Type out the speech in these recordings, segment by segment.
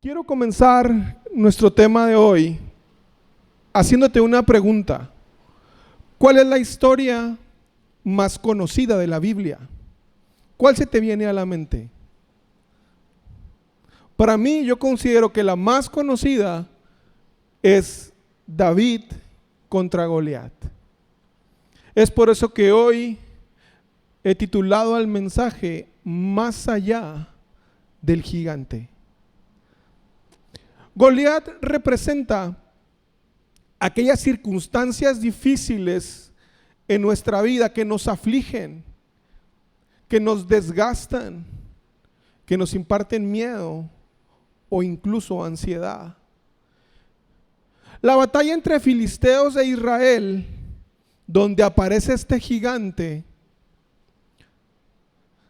Quiero comenzar nuestro tema de hoy haciéndote una pregunta. ¿Cuál es la historia más conocida de la Biblia? ¿Cuál se te viene a la mente? Para mí, yo considero que la más conocida es David contra Goliat. Es por eso que hoy he titulado al mensaje Más allá del gigante. Goliat representa aquellas circunstancias difíciles en nuestra vida que nos afligen, que nos desgastan, que nos imparten miedo o incluso ansiedad. La batalla entre filisteos e Israel, donde aparece este gigante,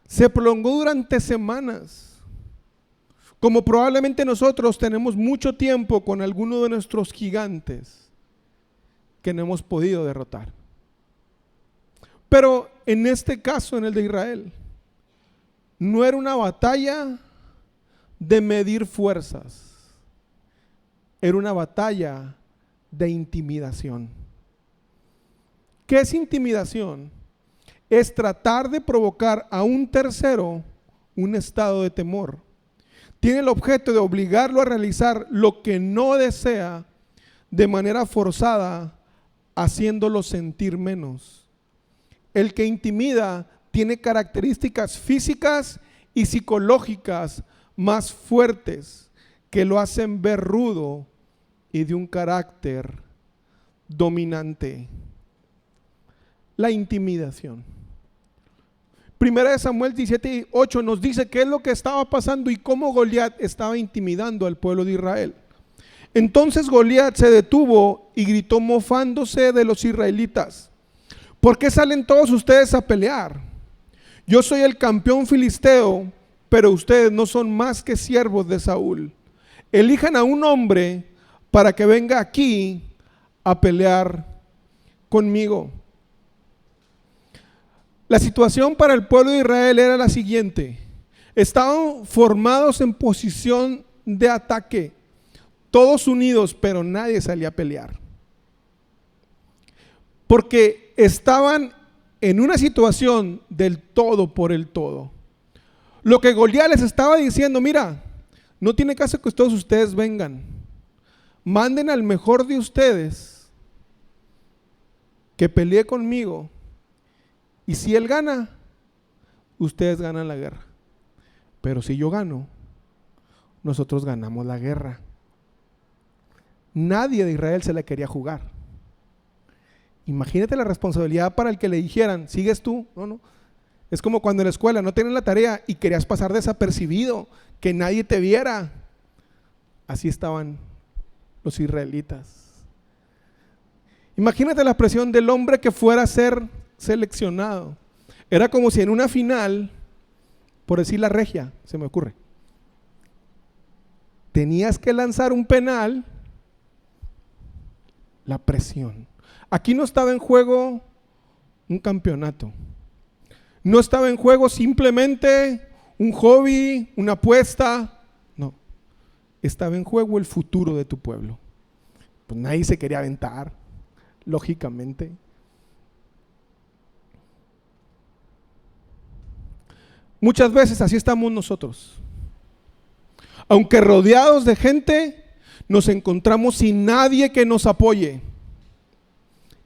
se prolongó durante semanas. Como probablemente nosotros tenemos mucho tiempo con alguno de nuestros gigantes que no hemos podido derrotar. Pero en este caso, en el de Israel, no era una batalla de medir fuerzas, era una batalla de intimidación. ¿Qué es intimidación? Es tratar de provocar a un tercero un estado de temor. Tiene el objeto de obligarlo a realizar lo que no desea de manera forzada, haciéndolo sentir menos. El que intimida tiene características físicas y psicológicas más fuertes que lo hacen ver rudo y de un carácter dominante. La intimidación. Primera de Samuel 17:8 nos dice qué es lo que estaba pasando y cómo Goliat estaba intimidando al pueblo de Israel. Entonces Goliat se detuvo y gritó mofándose de los israelitas: ¿por qué salen todos ustedes a pelear? Yo soy el campeón filisteo, pero ustedes no son más que siervos de Saúl. Elijan a un hombre para que venga aquí a pelear conmigo. La situación para el pueblo de Israel era la siguiente: estaban formados en posición de ataque, todos unidos, pero nadie salía a pelear. Porque estaban en una situación del todo por el todo. Lo que Goliat les estaba diciendo: mira, no tiene caso que todos ustedes vengan. Manden al mejor de ustedes que pelee conmigo. Y si él gana, ustedes ganan la guerra. Pero si yo gano, nosotros ganamos la guerra. Nadie de Israel se la quería jugar. Imagínate la responsabilidad para el que le dijeran: ¿sigues tú? No. Es como cuando en la escuela no tienen la tarea y querías pasar desapercibido, que nadie te viera. Así estaban los israelitas. Imagínate la presión del hombre que fuera a ser seleccionado. Era como si en una final, por decir la regia, se me ocurre, tenías que lanzar un penal. La presión. Aquí no estaba en juego un campeonato. No estaba en juego simplemente un hobby, una apuesta. No. Estaba en juego el futuro de tu pueblo. Pues nadie se quería aventar, lógicamente. Muchas veces así estamos nosotros. Aunque rodeados de gente, nos encontramos sin nadie que nos apoye,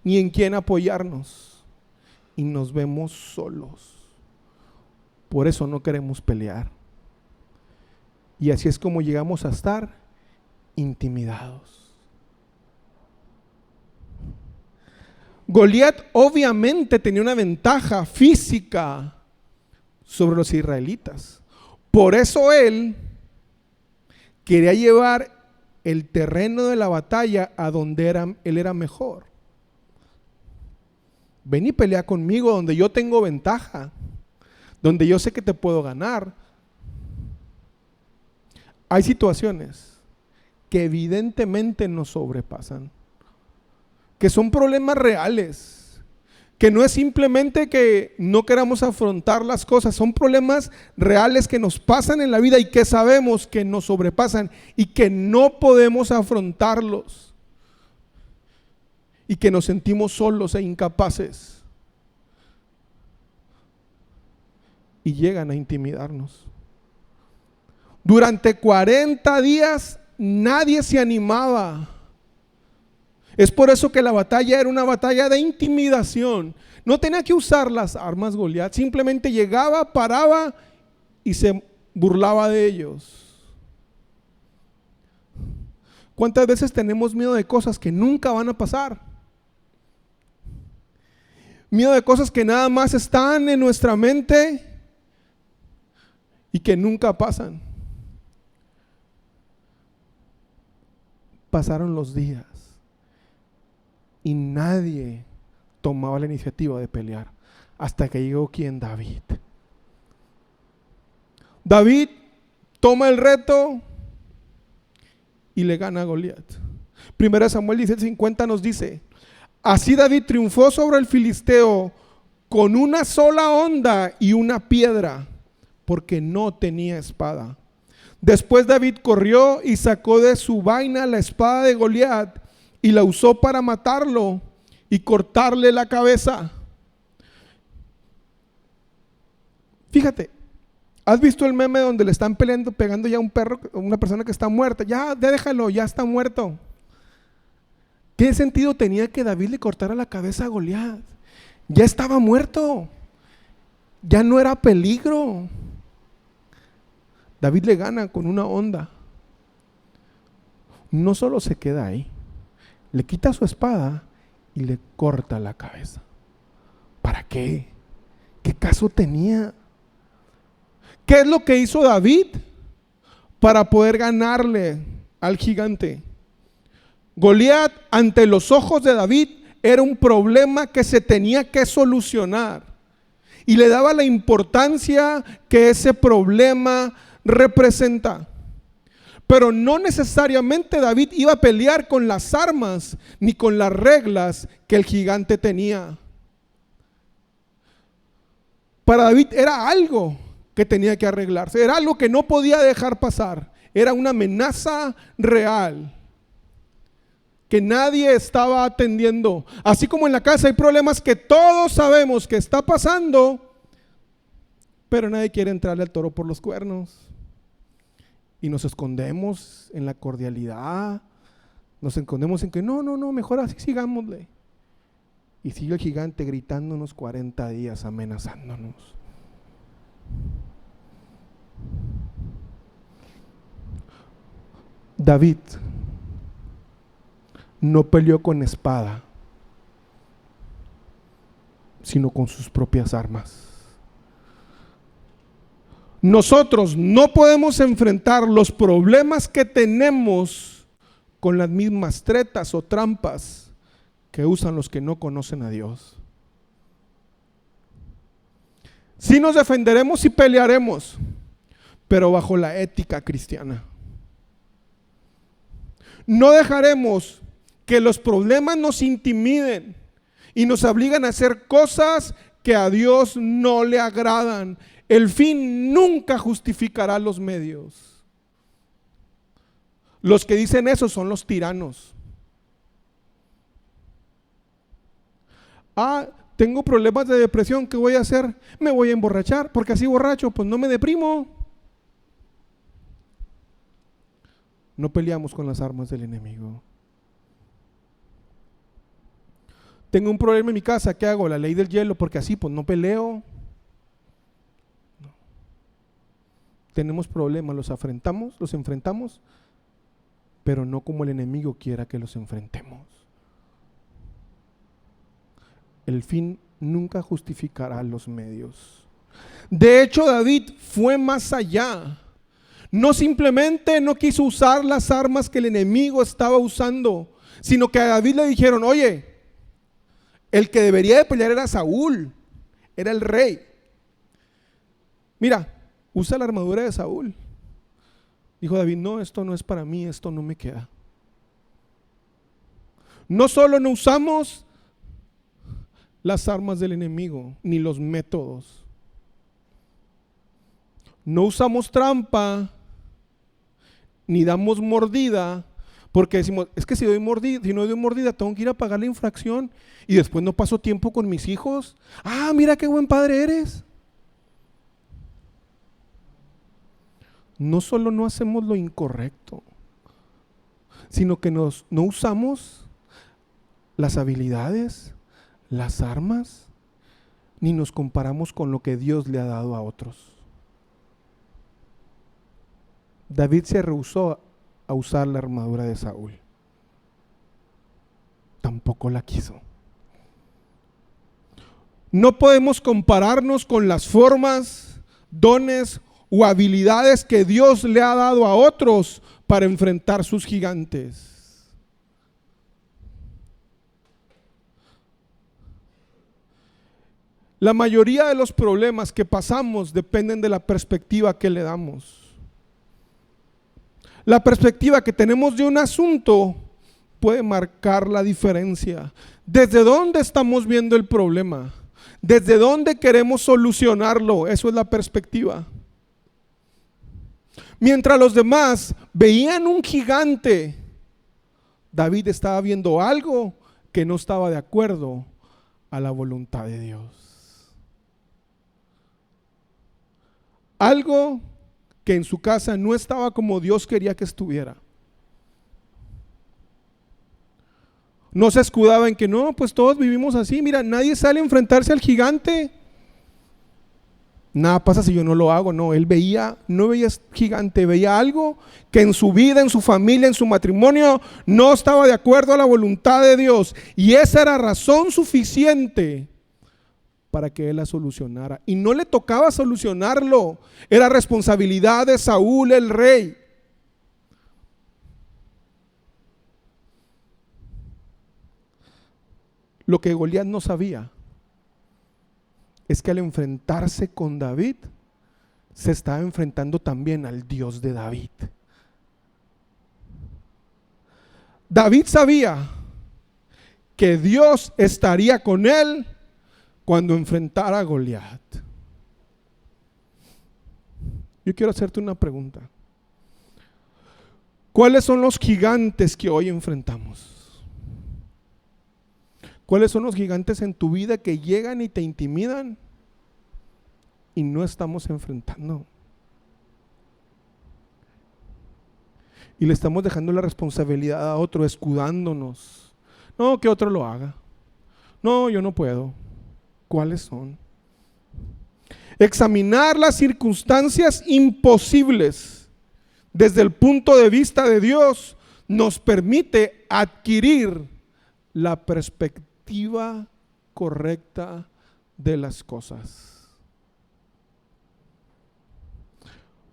ni en quien apoyarnos, y nos vemos solos. Por eso no queremos pelear. Y así es como llegamos a estar intimidados. Goliat obviamente tenía una ventaja física sobre los israelitas. Por eso él quería llevar el terreno de la batalla a donde él era mejor. Ven y pelea conmigo donde yo tengo ventaja, donde yo sé que te puedo ganar. Hay situaciones que evidentemente nos sobrepasan, que son problemas reales, Que no es simplemente que no queramos afrontar las cosas, son problemas reales que nos pasan en la vida y que sabemos que nos sobrepasan y que no podemos afrontarlos y que nos sentimos solos e incapaces y llegan a intimidarnos. Durante 40 días nadie se animaba. Es por eso que la batalla era una batalla de intimidación. No tenía que usar las armas Goliat, simplemente llegaba, paraba y se burlaba de ellos. ¿Cuántas veces tenemos miedo de cosas que nunca van a pasar? Miedo de cosas que nada más están en nuestra mente y que nunca pasan. Pasaron los días y nadie tomaba la iniciativa de pelear hasta que llegó quien, David. David toma el reto y le gana a Goliat. 1 Samuel 17:50 nos dice: así David triunfó sobre el filisteo con una sola honda y una piedra, porque no tenía espada. Después David corrió y sacó de su vaina la espada de Goliat y la usó para matarlo y cortarle la cabeza. Fíjate, ¿has visto el meme donde le están pegando ya a un perro, a una persona que está muerta? Ya déjalo, ya está muerto. ¿Qué sentido tenía que David le cortara la cabeza a Goliat? Ya estaba muerto, ya no era peligro. David le gana con una honda. No solo se queda ahí, le quita su espada y le corta la cabeza. ¿Para qué? ¿Qué caso tenía? ¿Qué es lo que hizo David para poder ganarle al gigante? Goliat, ante los ojos de David, era un problema que se tenía que solucionar y le daba la importancia que ese problema representa. Pero no necesariamente David iba a pelear con las armas ni con las reglas que el gigante tenía. Para David era algo que tenía que arreglarse, era algo que no podía dejar pasar, era una amenaza real que nadie estaba atendiendo. Así como en la casa hay problemas que todos sabemos que está pasando, pero nadie quiere entrarle al toro por los cuernos. Y nos escondemos en la cordialidad, nos escondemos en que no, mejor así sigámosle. Y sigue el gigante gritándonos 40 días, amenazándonos. David no peleó con espada, sino con sus propias armas. Nosotros no podemos enfrentar los problemas que tenemos con las mismas tretas o trampas que usan los que no conocen a Dios. Sí nos defenderemos y pelearemos, pero bajo la ética cristiana. No dejaremos que los problemas nos intimiden y nos obligan a hacer cosas que a Dios no le agradan. El fin nunca justificará los medios. Los que dicen eso son los tiranos. Tengo problemas de depresión, ¿qué voy a hacer? Me voy a emborrachar, porque así borracho, pues no me deprimo. No peleamos con las armas del enemigo. Tengo un problema en mi casa, ¿qué hago? La ley del hielo, porque así pues no peleo. No. Tenemos problemas, los enfrentamos, pero no como el enemigo quiera que los enfrentemos. El fin nunca justificará los medios. De hecho, David fue más allá. No simplemente no quiso usar las armas que el enemigo estaba usando, sino que a David le dijeron: oye, el que debería de pelear era Saúl, era el rey. Mira, usa la armadura de Saúl. Dijo David: no, esto no es para mí, esto no me queda. No solo no usamos las armas del enemigo, ni los métodos. No usamos trampa, ni damos mordida, porque decimos, es que si no doy mordida, tengo que ir a pagar la infracción y después no paso tiempo con mis hijos. Ah, mira qué buen padre eres. No solo no hacemos lo incorrecto, sino que no usamos las habilidades, las armas, ni nos comparamos con lo que Dios le ha dado a otros. David se rehusó a usar la armadura de Saúl. Tampoco la quiso. No podemos compararnos con las formas, dones o habilidades que Dios le ha dado a otros para enfrentar sus gigantes. La mayoría de los problemas que pasamos dependen de la perspectiva que le damos. La perspectiva que tenemos de un asunto puede marcar la diferencia. ¿Desde dónde estamos viendo el problema? ¿Desde dónde queremos solucionarlo? Eso es la perspectiva. Mientras los demás veían un gigante, David estaba viendo algo que no estaba de acuerdo a la voluntad de Dios. Algo que en su casa no estaba como Dios quería que estuviera. No se escudaba en que no, pues todos vivimos así. Mira, nadie sale a enfrentarse al gigante. Nada pasa si yo no lo hago. No, él no veía gigante, veía algo que en su vida, en su familia, en su matrimonio no estaba de acuerdo a la voluntad de Dios. Y esa era razón suficiente para que él la solucionara. Y no le tocaba solucionarlo, era responsabilidad de Saúl el rey. Lo que Goliat no sabía es que al enfrentarse con David, se estaba enfrentando también al Dios de David. David sabía que Dios estaría con él cuando enfrentara a Goliat. Yo quiero hacerte una pregunta. ¿Cuáles son los gigantes que hoy enfrentamos? ¿Cuáles son los gigantes en tu vida que llegan y te intimidan y no estamos enfrentando? Y le estamos dejando la responsabilidad a otro, escudándonos. No, que otro lo haga. No, yo no puedo. ¿Cuáles son? Examinar las circunstancias imposibles desde el punto de vista de Dios nos permite adquirir la perspectiva correcta de las cosas.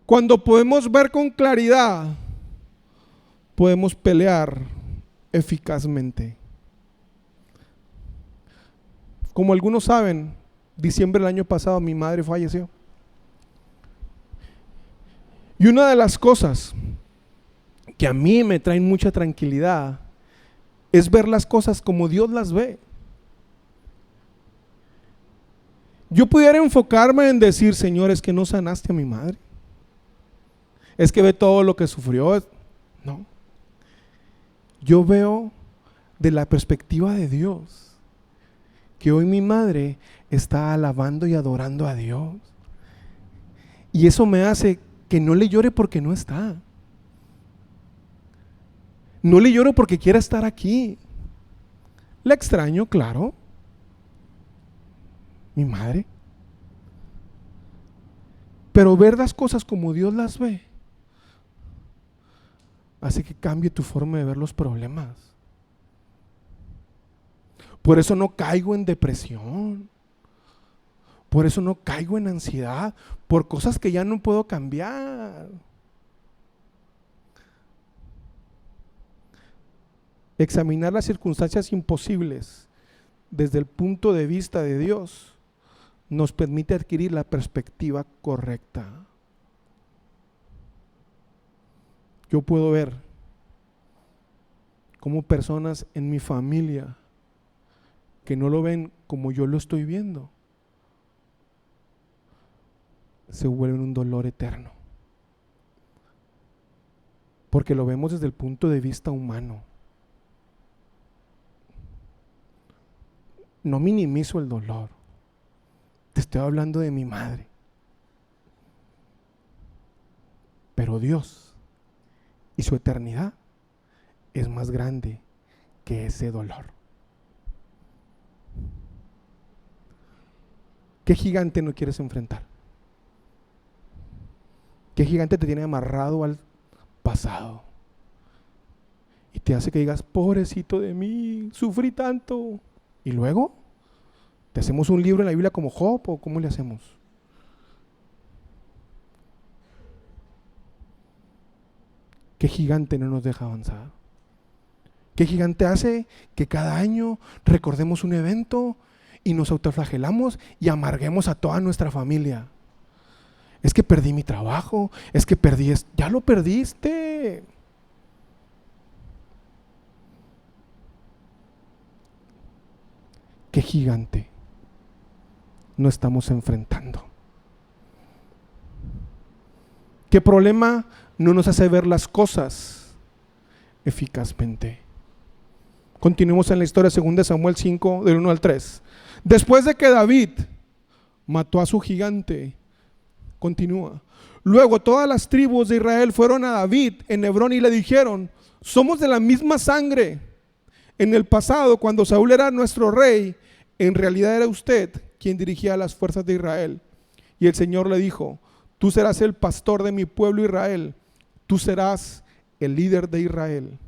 Cuando podemos ver con claridad, podemos pelear eficazmente. Como algunos saben, diciembre del año pasado mi madre falleció. Y una de las cosas que a mí me traen mucha tranquilidad es ver las cosas como Dios las ve. Yo pudiera enfocarme en decir, Señor, es que no sanaste a mi madre. Es que ve todo lo que sufrió. No. Yo veo de la perspectiva de Dios que hoy mi madre está alabando y adorando a Dios. Y eso me hace que no le llore porque no está. No le lloro porque quiera estar aquí. La extraño, claro. Mi madre. Pero ver las cosas como Dios las ve hace que cambie tu forma de ver los problemas. Por eso no caigo en depresión. Por eso no caigo en ansiedad. Por cosas que ya no puedo cambiar. Examinar las circunstancias imposibles desde el punto de vista de Dios nos permite adquirir la perspectiva correcta. Yo puedo ver cómo personas en mi familia que no lo ven como yo lo estoy viendo, se vuelven un dolor eterno. Porque lo vemos desde el punto de vista humano. No minimizo el dolor. Te estoy hablando de mi madre. Pero Dios y su eternidad es más grande que ese dolor. ¿Qué gigante no quieres enfrentar? ¿Qué gigante te tiene amarrado al pasado? Y te hace que digas, pobrecito de mí, sufrí tanto. Y luego, ¿te hacemos un libro en la Biblia como Job o cómo le hacemos? ¿Qué gigante no nos deja avanzar? ¿Qué gigante hace que cada año recordemos un evento y nos autoflagelamos y amarguemos a toda nuestra familia? Es que perdí mi trabajo, es que perdí esto. Ya lo perdiste. ¿Qué gigante no estamos enfrentando? ¿Qué problema no nos hace ver las cosas eficazmente? Continuemos en la historia, 2 Samuel 5, del 1 al 3. Después de que David mató a su gigante, continúa. Luego todas las tribus de Israel fueron a David en Hebrón y le dijeron: somos de la misma sangre. En el pasado, cuando Saúl era nuestro rey, en realidad era usted quien dirigía las fuerzas de Israel. Y el Señor le dijo: tú serás el pastor de mi pueblo Israel, tú serás el líder de Israel.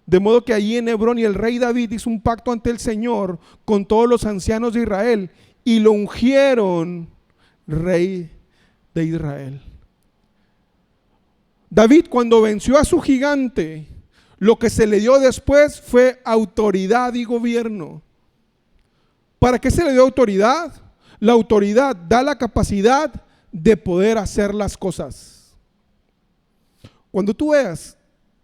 De modo que allí en Hebrón el rey David hizo un pacto ante el Señor con todos los ancianos de Israel y lo ungieron rey de Israel. David, cuando venció a su gigante, lo que se le dio después fue autoridad y gobierno. ¿Para qué se le dio autoridad? La autoridad da la capacidad de poder hacer las cosas. Cuando tú veas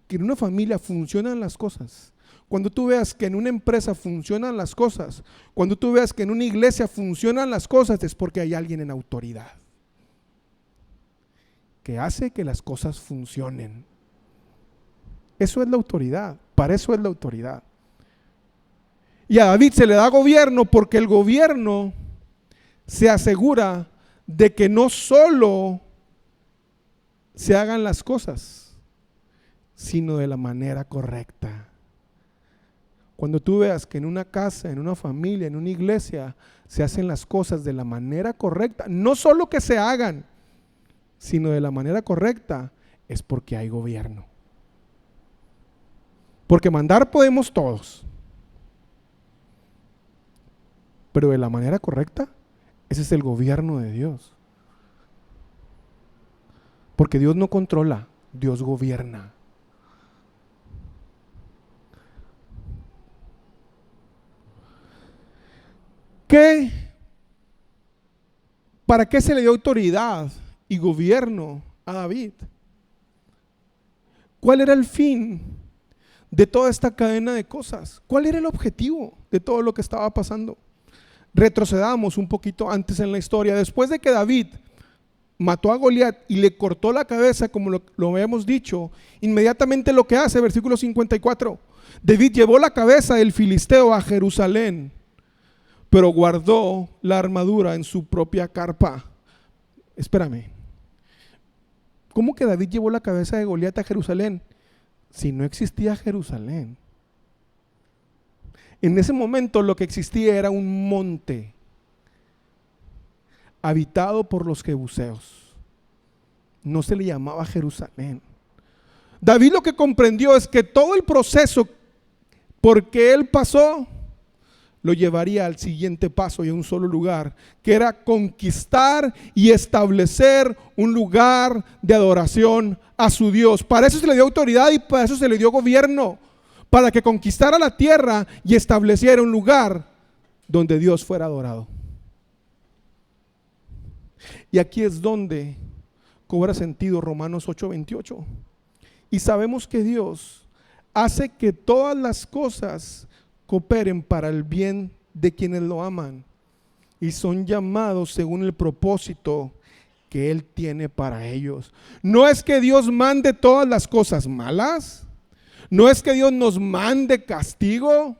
que en una familia funcionan las cosas, cuando tú veas que en una empresa funcionan las cosas, cuando tú veas que en una iglesia funcionan las cosas, es porque hay alguien en autoridad que hace que las cosas funcionen. Eso es la autoridad, para eso es la autoridad. Y a David se le da gobierno porque el gobierno se asegura de que no solo se hagan las cosas, sino de la manera correcta. Cuando tú veas que en una casa, en una familia, en una iglesia, se hacen las cosas de la manera correcta, no solo que se hagan, sino de la manera correcta, es porque hay gobierno. Porque mandar podemos todos, pero de la manera correcta, ese es el gobierno de Dios. Porque Dios no controla, Dios gobierna. ¿Para qué se le dio autoridad y gobierno a David? ¿Cuál era el fin de toda esta cadena de cosas? ¿Cuál era el objetivo de todo lo que estaba pasando? Retrocedamos un poquito antes en la historia. Después de que David mató a Goliat y le cortó la cabeza, como lo habíamos dicho, inmediatamente lo que hace, versículo 54, David llevó la cabeza del filisteo a Jerusalén, pero guardó la armadura en su propia carpa. Espérame, ¿cómo que David llevó la cabeza de Goliat a Jerusalén? Si no existía Jerusalén. En ese momento lo que existía era un monte habitado por los jebuseos. No se le llamaba Jerusalén. David lo que comprendió es que todo el proceso por que él pasó lo llevaría al siguiente paso y a un solo lugar, que era conquistar y establecer un lugar de adoración a su Dios. Para eso se le dio autoridad y para eso se le dio gobierno, para que conquistara la tierra y estableciera un lugar donde Dios fuera adorado. Y aquí es donde cobra sentido Romanos 8:28. Y sabemos que Dios hace que todas las cosas cooperen para el bien de quienes lo aman y son llamados según el propósito que Él tiene para ellos. No es que Dios mande todas las cosas malas, no es que Dios nos mande castigo.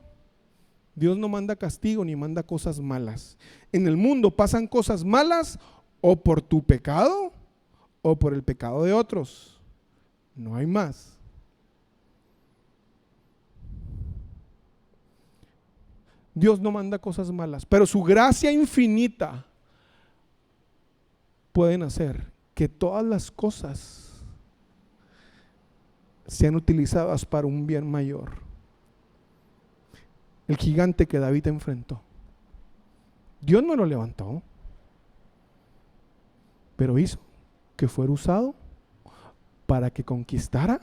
Dios no manda castigo ni manda cosas malas. En el mundo pasan cosas malas o por tu pecado o por el pecado de otros. No hay más. Dios no manda cosas malas, pero su gracia infinita pueden hacer que todas las cosas sean utilizadas para un bien mayor. El gigante que David enfrentó, Dios no lo levantó, pero hizo que fuera usado para que conquistara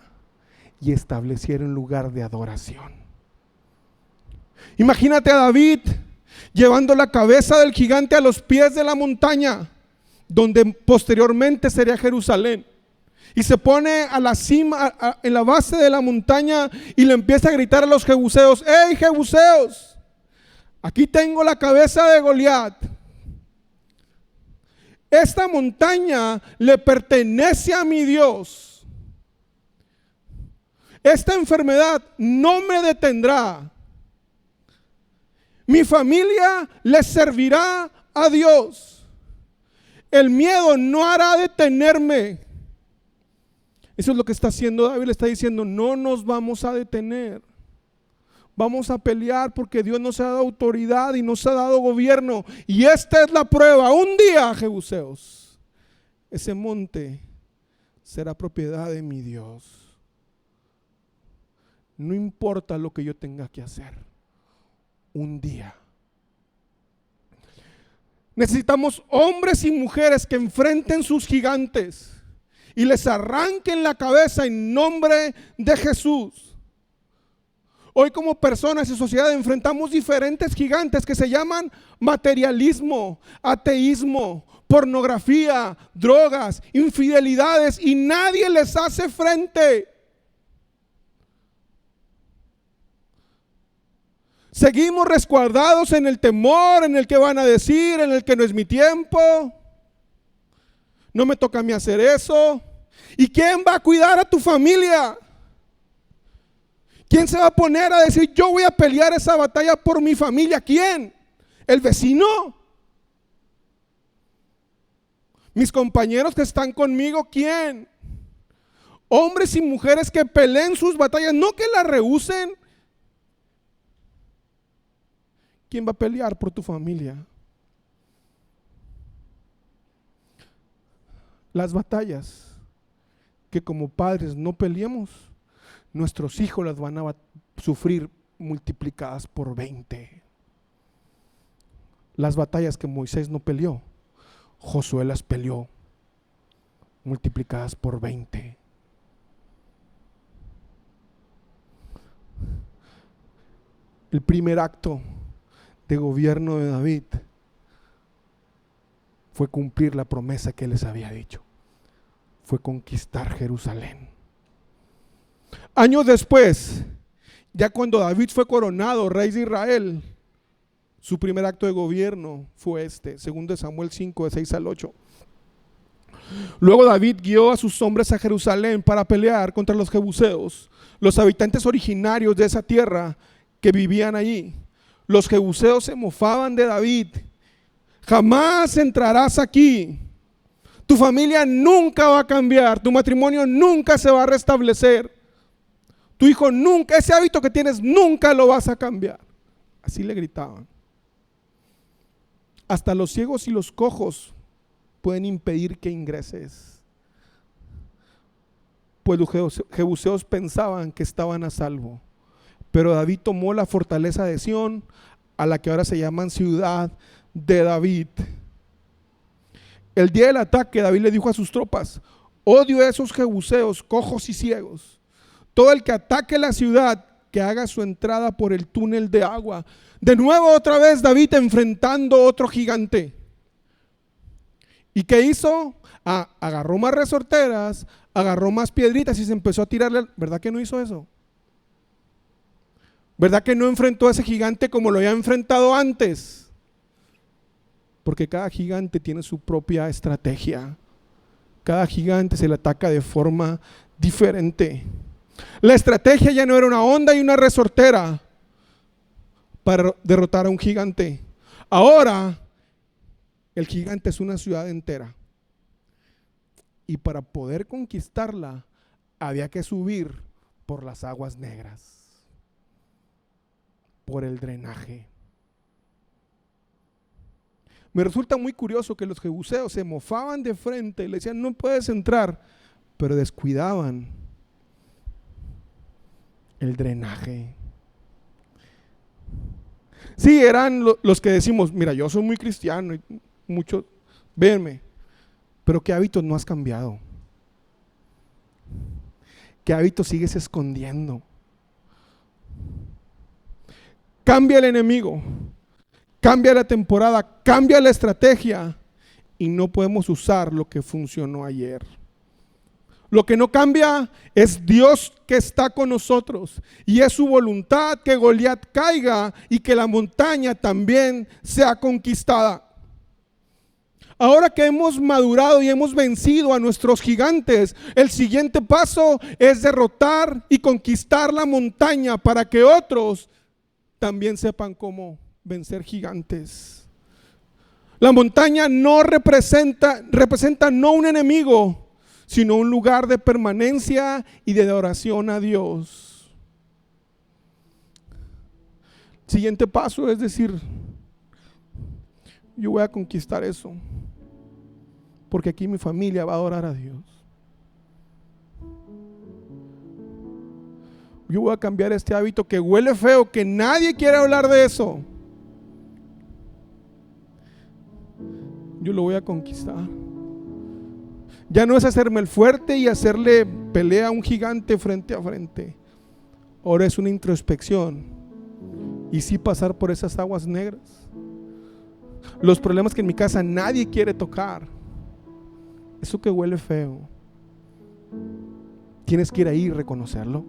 y estableciera un lugar de adoración. Imagínate a David llevando la cabeza del gigante a los pies de la montaña, donde posteriormente sería Jerusalén. Y se pone a la cima, en la base de la montaña, y le empieza a gritar a los jebuseos: ¡Hey, jebuseos! Aquí tengo la cabeza de Goliat. Esta montaña le pertenece a mi Dios. Esta enfermedad no me detendrá. Mi familia le servirá a Dios. El miedo no hará detenerme. Eso es lo que está haciendo David. Le está diciendo: no nos vamos a detener. Vamos a pelear porque Dios nos ha dado autoridad y nos ha dado gobierno. Y esta es la prueba. Un día, jebuseos, ese monte será propiedad de mi Dios. No importa lo que yo tenga que hacer. Un día. Necesitamos hombres y mujeres que enfrenten sus gigantes y les arranquen la cabeza en nombre de Jesús. Hoy, como personas y sociedad, enfrentamos diferentes gigantes que se llaman materialismo, ateísmo, pornografía, drogas, infidelidades, y nadie les hace frente. Seguimos resguardados en el temor, en el que van a decir, en el que no es mi tiempo. No me toca a mí hacer eso. ¿Y quién va a cuidar a tu familia? ¿Quién se va a poner a decir: yo voy a pelear esa batalla por mi familia? ¿Quién? ¿El vecino? ¿Mis compañeros que están conmigo? ¿Quién? Hombres y mujeres que peleen sus batallas, no que las rehúsen. ¿Quién va a pelear por tu familia? Las batallas que como padres no peleemos, nuestros hijos las van a sufrir multiplicadas por 20. Las batallas que Moisés no peleó, Josué las peleó multiplicadas por 20. El primer acto de gobierno de David fue cumplir la promesa que les había dicho. Fue conquistar Jerusalén. Años después, ya cuando David fue coronado rey de Israel, su primer acto de gobierno fue segundo de Samuel 5, de 6 al 8. Luego David guió a sus hombres a Jerusalén para pelear contra los jebuseos, los habitantes originarios de esa tierra que vivían allí. Los jebuseos se mofaban de David: jamás entrarás aquí, tu familia nunca va a cambiar, tu matrimonio nunca se va a restablecer, tu hijo nunca, ese hábito que tienes nunca lo vas a cambiar. Así le gritaban. Hasta los ciegos y los cojos pueden impedir que ingreses, pues los jebuseos pensaban que estaban a salvo. Pero David tomó la fortaleza de Sión, a la que ahora se llaman ciudad de David. El día del ataque, David le dijo a sus tropas: odio a esos jebuseos, cojos y ciegos. Todo el que ataque la ciudad, que haga su entrada por el túnel de agua. De nuevo, otra vez, David enfrentando otro gigante. ¿Y qué hizo? Agarró más resorteras, agarró más piedritas y se empezó a tirarle. ¿Verdad que no hizo eso? ¿Verdad que no enfrentó a ese gigante como lo había enfrentado antes? Porque cada gigante tiene su propia estrategia. Cada gigante se le ataca de forma diferente. La estrategia ya no era una onda y una resortera para derrotar a un gigante. Ahora el gigante es una ciudad entera. Y para poder conquistarla había que subir por las aguas negras, por el drenaje. Me resulta muy curioso que los jebuseos se mofaban de frente y le decían no puedes entrar, pero descuidaban el drenaje. Sí, eran los que decimos, mira, yo soy muy cristiano y muchos, véanme, pero ¿qué hábitos no has cambiado? ¿Qué hábitos sigues escondiendo? Cambia el enemigo, cambia la temporada, cambia la estrategia y no podemos usar lo que funcionó ayer. Lo que no cambia es Dios que está con nosotros y es su voluntad que Goliat caiga y que la montaña también sea conquistada. Ahora que hemos madurado y hemos vencido a nuestros gigantes, el siguiente paso es derrotar y conquistar la montaña para que otros también sepan cómo vencer gigantes. La montaña no representa no un enemigo, sino un lugar de permanencia y de adoración a Dios. El siguiente paso es decir, yo voy a conquistar eso, porque aquí mi familia va a adorar a Dios. Yo voy a cambiar este hábito que huele feo, que nadie quiere hablar de eso. Yo lo voy a conquistar. Ya no es hacerme el fuerte y hacerle pelea a un gigante frente a frente. Ahora es una introspección y sí pasar por esas aguas negras. Los problemas que en mi casa nadie quiere tocar. Eso que huele feo. Tienes que ir ahí y reconocerlo.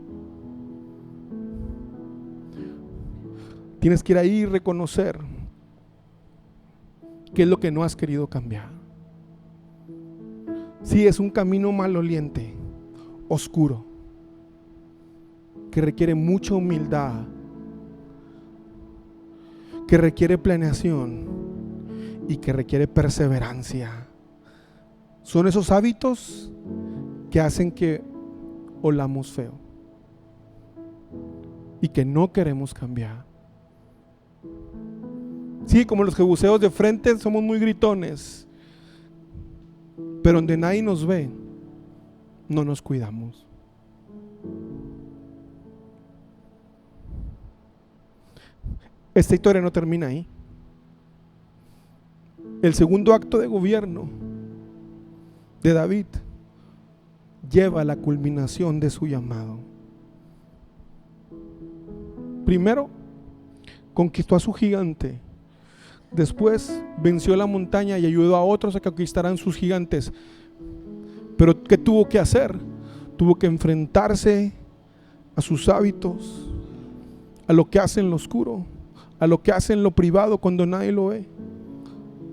Tienes que ir ahí y reconocer qué es lo que no has querido cambiar. Sí, es un camino maloliente, oscuro, que requiere mucha humildad, que requiere planeación y que requiere perseverancia. Son esos hábitos que hacen que olamos feo y que no queremos cambiar. Sí, como los jebuseos de frente somos muy gritones, pero donde nadie nos ve, no nos cuidamos. Esta historia no termina ahí. El segundo acto de gobierno de David lleva a la culminación de su llamado. Primero, conquistó a su gigante. Después venció la montaña y ayudó a otros a conquistar sus gigantes. Pero ¿qué tuvo que hacer? Tuvo que enfrentarse a sus hábitos, a lo que hace en lo oscuro, a lo que hace en lo privado cuando nadie lo ve,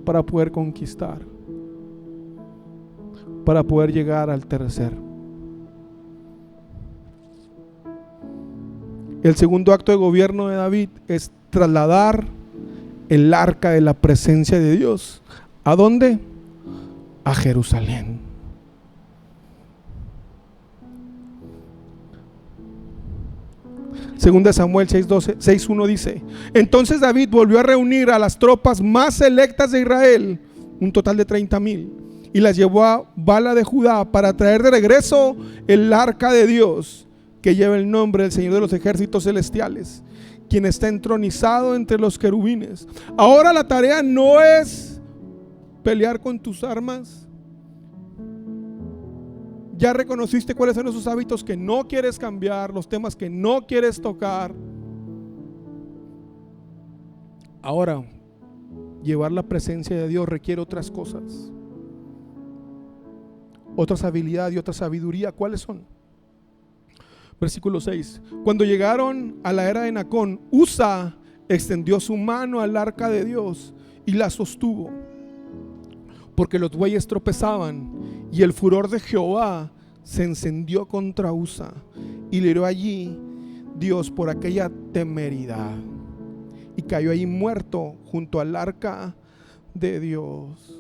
para poder conquistar, para poder llegar al tercer. El segundo acto de gobierno de David es trasladar el arca de la presencia de Dios. ¿A dónde? A Jerusalén. Segunda Samuel 6:1 dice: entonces David volvió a reunir a las tropas más selectas de Israel, un total de 30,000, y las llevó a Bala de Judá para traer de regreso el arca de Dios, que lleva el nombre del Señor de los ejércitos celestiales, quien está entronizado entre los querubines. Ahora la tarea no es pelear con tus armas. Ya reconociste cuáles son esos hábitos que no quieres cambiar, los temas que no quieres tocar. Ahora, llevar la presencia de Dios requiere otras cosas, otras habilidades y otra sabiduría. ¿Cuáles son? Versículo 6. Cuando llegaron a la era de Nacón, Usa extendió su mano al arca de Dios y la sostuvo, porque los bueyes tropezaban, y el furor de Jehová se encendió contra Usa, y le hirió allí Dios por aquella temeridad, y cayó allí muerto junto al arca de Dios.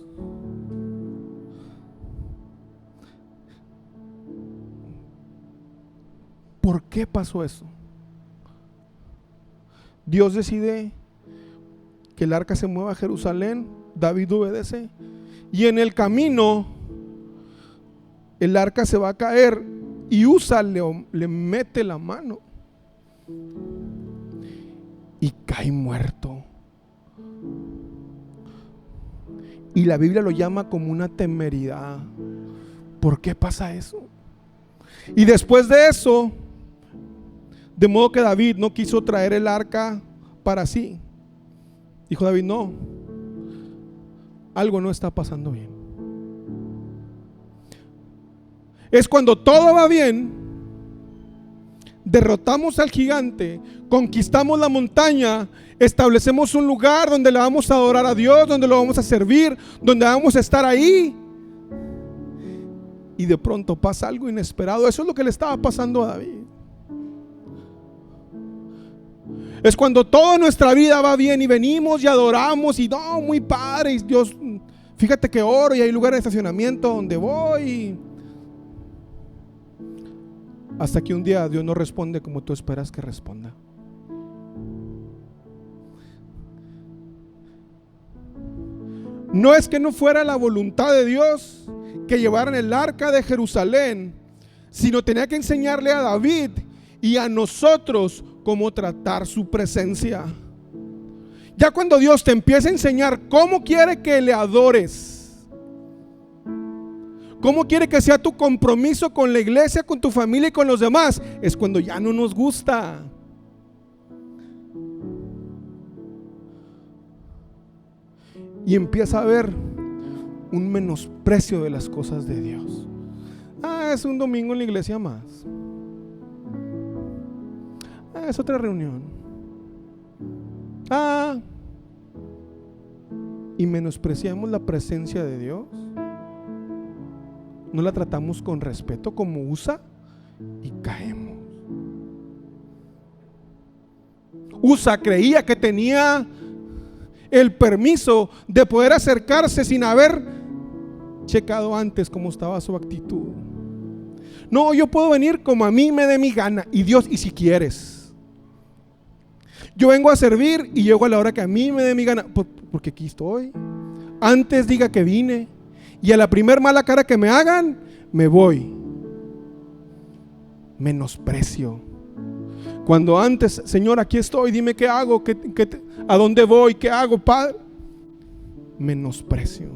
¿Por qué pasó eso? Dios decide que el arca se mueva a Jerusalén, David obedece, y en el camino el arca se va a caer y Usa le mete la mano y cae muerto. Y la Biblia lo llama como una temeridad. ¿Por qué pasa eso? Y después de eso, de modo que David no quiso traer el arca para sí. Dijo David, no, algo no está pasando bien. Es cuando todo va bien, derrotamos al gigante, conquistamos la montaña, establecemos un lugar donde le vamos a adorar a Dios, donde lo vamos a servir, donde vamos a estar ahí, y de pronto pasa algo inesperado. Eso es lo que le estaba pasando a David. Es cuando toda nuestra vida va bien y venimos y adoramos y no, muy padre, y Dios, fíjate que oro y hay lugar de estacionamiento donde voy, hasta que un día Dios no responde como tú esperas que responda. No es que no fuera la voluntad de Dios que llevaran el arca de Jerusalén, sino tenía que enseñarle a David y a nosotros cómo tratar su presencia. Ya cuando Dios te empieza a enseñar cómo quiere que le adores, cómo quiere que sea tu compromiso con la iglesia, con tu familia y con los demás, es cuando ya no nos gusta. Y empieza a haber un menosprecio de las cosas de Dios. Es un domingo en la iglesia más. Es otra reunión. Y menospreciamos la presencia de Dios. No la tratamos con respeto como Usa y caemos. Usa creía que tenía el permiso de poder acercarse sin haber checado antes cómo estaba su actitud. No, yo puedo venir como a mí me dé mi gana. Y Dios, y si quieres, yo vengo a servir y llego a la hora que a mí me dé mi gana, porque aquí estoy. Antes diga que vine, y a la primer mala cara que me hagan, me voy. Menosprecio. Cuando antes, Señor, aquí estoy, dime qué hago, a dónde voy, qué hago, Padre. Menosprecio.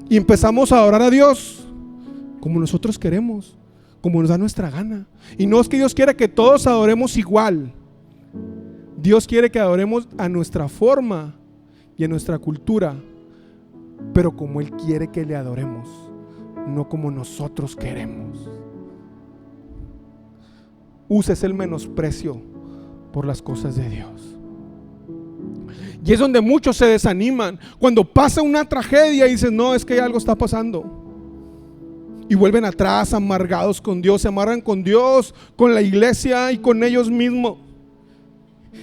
Y empezamos a adorar a Dios como nosotros queremos, como nos da nuestra gana. Y no es que Dios quiera que todos adoremos igual. Dios quiere que adoremos a nuestra forma y a nuestra cultura, pero como Él quiere que le adoremos, no como nosotros queremos. Uses el menosprecio por las cosas de Dios. Y es donde muchos se desaniman cuando pasa una tragedia y dicen, no, es que algo está pasando, y vuelven atrás amargados con Dios, se amargan con Dios, con la iglesia y con ellos mismos.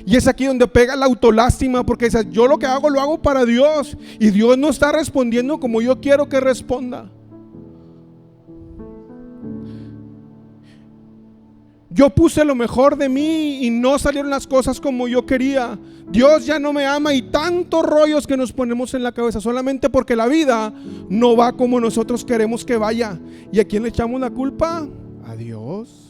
Y es aquí donde pega la autolástima, porque dices, yo lo que hago lo hago para Dios y Dios no está respondiendo como yo quiero que responda. Yo puse lo mejor de mí y no salieron las cosas como yo quería. Dios ya no me ama, y tantos rollos que nos ponemos en la cabeza solamente porque la vida no va como nosotros queremos que vaya. ¿Y a quién le echamos la culpa? A Dios.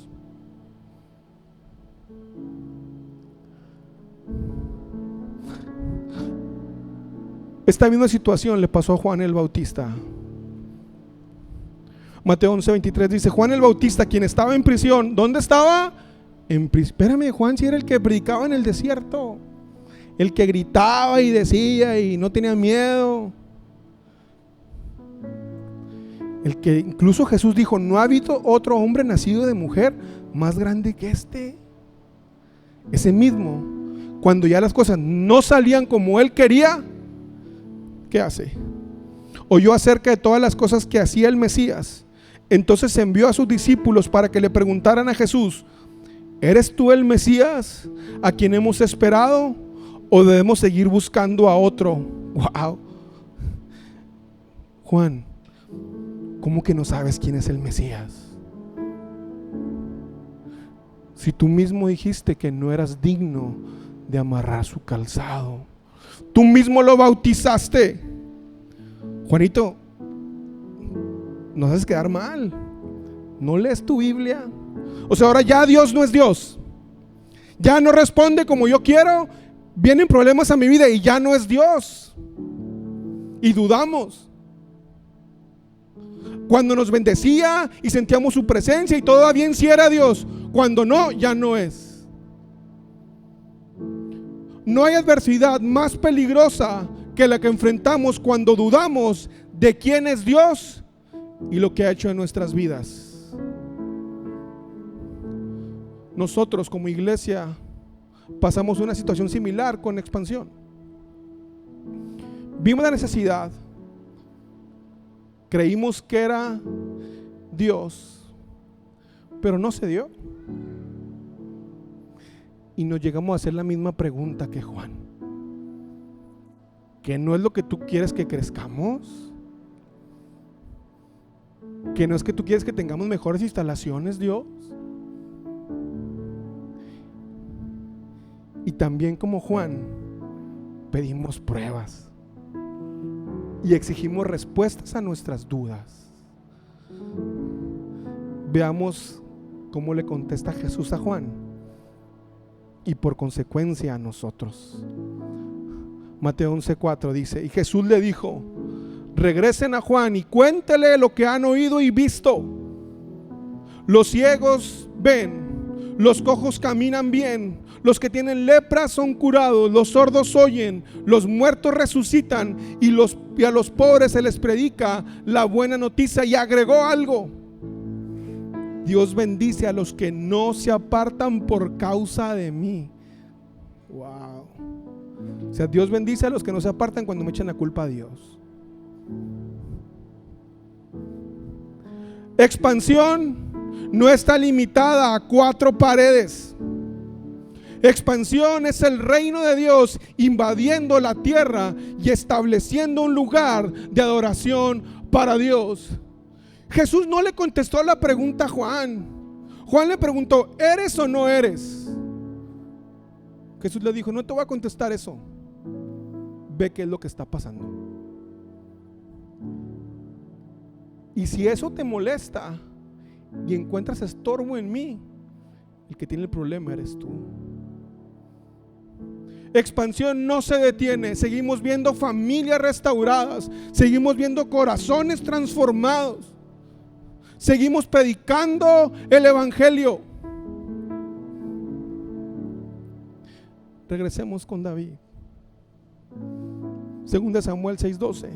Esta misma situación le pasó a Juan el Bautista. Mateo 11:23 dice, Juan el Bautista, quien estaba en prisión, ¿dónde estaba? Espérame, Juan si era el que predicaba en el desierto, el que gritaba y decía y no tenía miedo. el que incluso Jesús dijo: no ha habido otro hombre nacido de mujer más grande que este. Ese mismo, cuando ya las cosas no salían como él quería, ¿qué hace? Oyó acerca de todas las cosas que hacía el Mesías. Entonces envió a sus discípulos para que le preguntaran a Jesús: ¿eres tú el Mesías a quien hemos esperado, o debemos seguir buscando a otro? Wow. Juan, ¿cómo que no sabes quién es el Mesías? Si tú mismo dijiste que no eras digno de amarrar su calzado, tú mismo lo bautizaste. Juanito, nos haces quedar mal. ¿No lees tu Biblia? O sea, ahora ya Dios no es Dios. Ya no responde como yo quiero. Vienen problemas a mi vida y ya no es Dios. Y dudamos. Cuando nos bendecía y sentíamos su presencia y todo va bien, si era Dios. Cuando no, ya no es. No hay adversidad más peligrosa que la que enfrentamos cuando dudamos de quién es Dios y lo que ha hecho en nuestras vidas. Nosotros como iglesia pasamos una situación similar con Expansión. Vimos la necesidad, creímos que era Dios, pero no se dio. Y nos llegamos a hacer la misma pregunta que Juan: ¿que no es lo que tú quieres que crezcamos? ¿Que no es que tú quieres que tengamos mejores instalaciones, Dios? Y también como Juan, pedimos pruebas y exigimos respuestas a nuestras dudas. Veamos cómo le contesta Jesús a Juan y por consecuencia a nosotros. Mateo 11:4 dice: y Jesús le dijo: regresen a Juan y cuéntele lo que han oído y visto. Los ciegos ven, los cojos caminan bien, los que tienen lepra son curados, los sordos oyen, los muertos resucitan y a los pobres se les predica la buena noticia. Y agregó algo: Dios bendice a los que no se apartan por causa de mí. Wow. O sea, Dios bendice a los que no se apartan cuando me echan la culpa a Dios. Expansión no está limitada a 4 paredes. Expansión es el reino de Dios invadiendo la tierra y estableciendo un lugar de adoración para Dios. Jesús no le contestó la pregunta a Juan. Juan le preguntó: ¿eres o no eres? Jesús le dijo: no te voy a contestar eso. Ve qué es lo que está pasando. Y si eso te molesta y encuentras estorbo en mí, el que tiene el problema eres tú. Expansión no se detiene. Seguimos viendo familias restauradas, seguimos viendo corazones transformados, seguimos predicando el evangelio. Regresemos con David. 2 Samuel 6:12.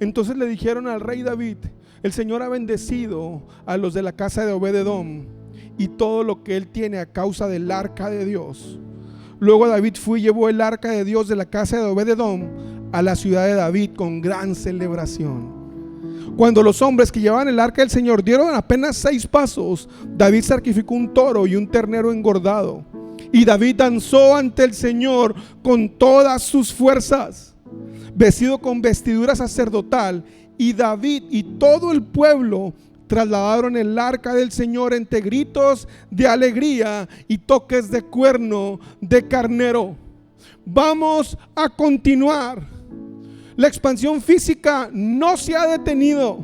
Entonces le dijeron al rey David: el Señor ha bendecido a los de la casa de Obed-edom y todo lo que él tiene a causa del arca de Dios. Luego David fue y llevó el arca de Dios de la casa de Obed-edom a la ciudad de David con gran celebración. Cuando los hombres que llevaban el arca del Señor dieron apenas 6 pasos, David sacrificó un toro y un ternero engordado. Y David danzó ante el Señor con todas sus fuerzas, vestido con vestidura sacerdotal. Y David y todo el pueblo trasladaron el arca del Señor entre gritos de alegría y toques de cuerno de carnero. Vamos a continuar. La expansión física no se ha detenido.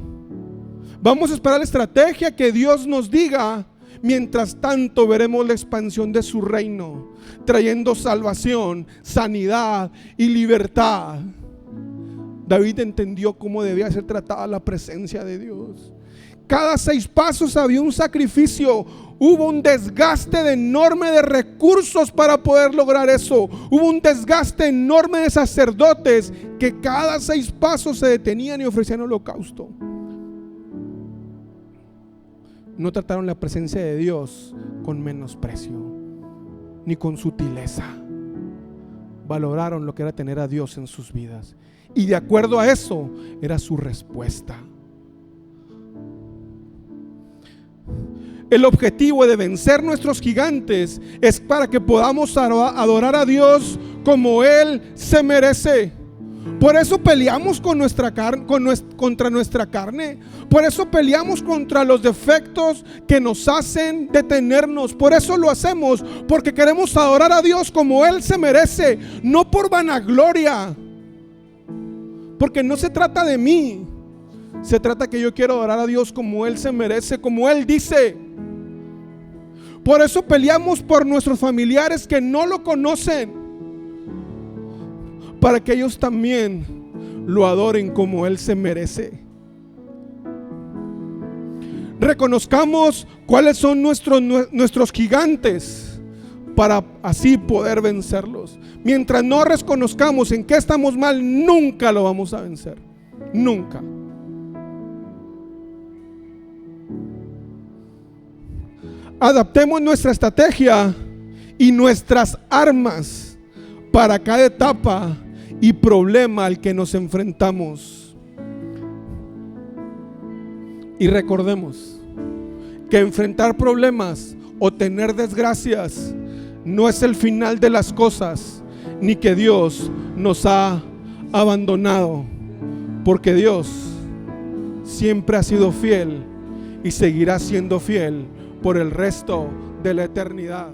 Vamos a esperar la estrategia que Dios nos diga. Mientras tanto veremos la expansión de su reino, trayendo salvación, sanidad y libertad. David entendió cómo debía ser tratada la presencia de Dios. Cada 6 pasos había un sacrificio. Hubo un desgaste enorme de recursos para poder lograr eso. Hubo un desgaste enorme de sacerdotes que cada 6 pasos se detenían y ofrecían holocausto. no trataron la presencia de Dios con menosprecio ni con sutileza. Valoraron lo que era tener a Dios en sus vidas, y de acuerdo a eso era su respuesta. El objetivo de vencer nuestros gigantes es para que podamos adorar a Dios como Él se merece. Por eso peleamos con contra nuestra carne. Por eso peleamos contra los defectos que nos hacen detenernos. Por eso lo hacemos, porque queremos adorar a Dios como Él se merece, no por vanagloria. Porque no se trata de mí, se trata que yo quiero adorar a Dios como Él se merece, como Él dice. Por eso peleamos por nuestros familiares que no lo conocen, para que ellos también lo adoren como Él se merece. Reconozcamos cuáles son nuestros gigantes para así poder vencerlos. Mientras no reconozcamos en qué estamos mal, nunca lo vamos a vencer. Nunca. Adaptemos nuestra estrategia y nuestras armas para cada etapa y problema al que nos enfrentamos. Y recordemos que enfrentar problemas o tener desgracias no es el final de las cosas, ni que Dios nos ha abandonado, porque Dios siempre ha sido fiel y seguirá siendo fiel por el resto de la eternidad.